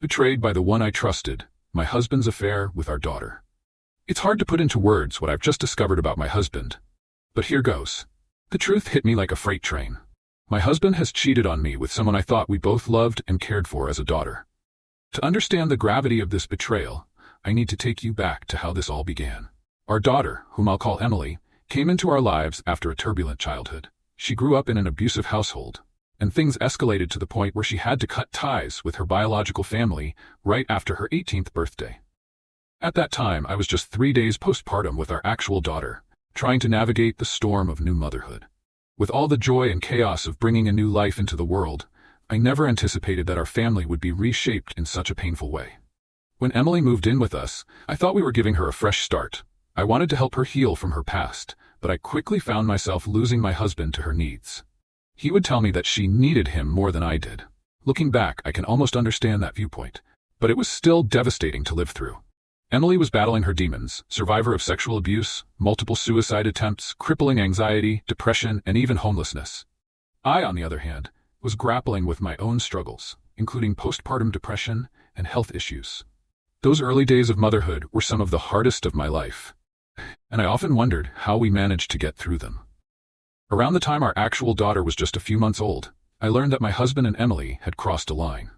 Betrayed by the one I trusted, my husband's affair with our daughter. It's hard to put into words what I've just discovered about my husband. But here goes. The truth hit me like a freight train. My husband has cheated on me with someone I thought we both loved and cared for as a daughter. To understand the gravity of this betrayal, I need to take you back to how this all began. Our daughter, whom I'll call Emily, came into our lives after a turbulent childhood. She grew up in an abusive household, and things escalated to the point where she had to cut ties with her biological family right after her 18th birthday. At that time, I was just 3 days postpartum with our actual daughter, trying to navigate the storm of new motherhood. With all the joy and chaos of bringing a new life into the world, I never anticipated that our family would be reshaped in such a painful way. When Emily moved in with us, I thought we were giving her a fresh start. I wanted to help her heal from her past, but I quickly found myself losing my husband to her needs. He would tell me that she needed him more than I did. Looking back, I can almost understand that viewpoint, but it was still devastating to live through. Emily was battling her demons, survivor of sexual abuse, multiple suicide attempts, crippling anxiety, depression, and even homelessness. I, on the other hand, was grappling with my own struggles, including postpartum depression and health issues. Those early days of motherhood were some of the hardest of my life, and I often wondered how we managed to get through them. Around the time our actual daughter was just a few months old, I learned that my husband and Emily had crossed a line.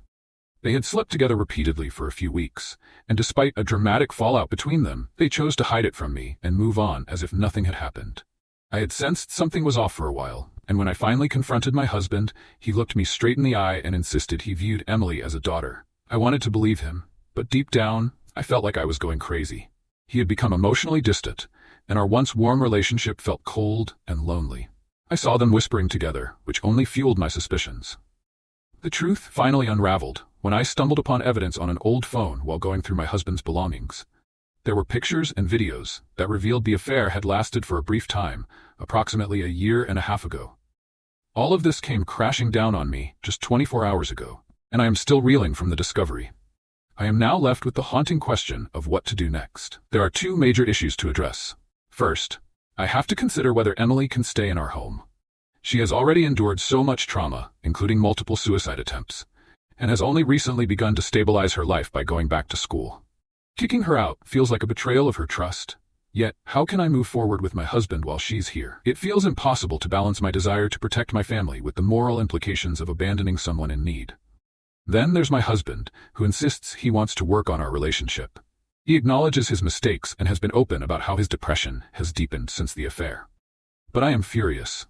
They had slept together repeatedly for a few weeks, and despite a dramatic fallout between them, they chose to hide it from me and move on as if nothing had happened. I had sensed something was off for a while, and when I finally confronted my husband, he looked me straight in the eye and insisted he viewed Emily as a daughter. I wanted to believe him, but deep down, I felt like I was going crazy. He had become emotionally distant, and our once warm relationship felt cold and lonely. I saw them whispering together, which only fueled my suspicions. The truth finally unraveled when I stumbled upon evidence on an old phone while going through my husband's belongings. There were pictures and videos that revealed the affair had lasted for a brief time, approximately a year and a half ago. All of this came crashing down on me just 24 hours ago, and I am still reeling from the discovery. I am now left with the haunting question of what to do next. There are 2 major issues to address. First, I have to consider whether Emily can stay in our home. She has already endured so much trauma, including multiple suicide attempts, and has only recently begun to stabilize her life by going back to school. Kicking her out feels like a betrayal of her trust. Yet, how can I move forward with my husband while she's here? It feels impossible to balance my desire to protect my family with the moral implications of abandoning someone in need. Then there's my husband, who insists he wants to work on our relationship. He acknowledges his mistakes and has been open about how his depression has deepened since the affair. But I am furious.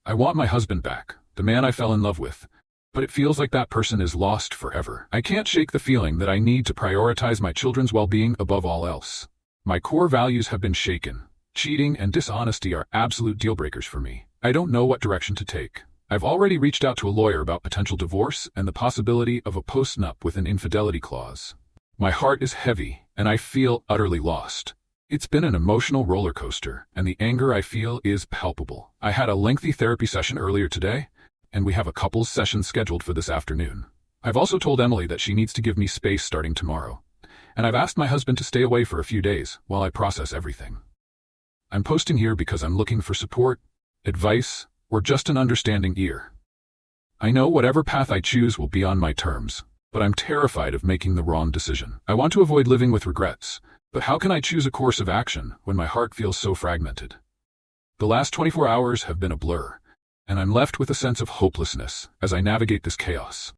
I want my husband back, the man I fell in love with, but it feels like that person is lost forever. I can't shake the feeling that I need to prioritize my children's well-being above all else. My core values have been shaken. Cheating and dishonesty are absolute deal-breakers for me. I don't know what direction to take. I've already reached out to a lawyer about potential divorce and the possibility of a postnup with an infidelity clause. My heart is heavy, and I feel utterly lost. It's been an emotional roller coaster, and the anger I feel is palpable. I had a lengthy therapy session earlier today, and we have a couples session scheduled for this afternoon. I've also told Emily that she needs to give me space starting tomorrow, and I've asked my husband to stay away for a few days while I process everything. I'm posting here because I'm looking for support, advice, or just an understanding ear. I know whatever path I choose will be on my terms, but I'm terrified of making the wrong decision. I want to avoid living with regrets, but how can I choose a course of action when my heart feels so fragmented? The last 24 hours have been a blur, and I'm left with a sense of hopelessness as I navigate this chaos.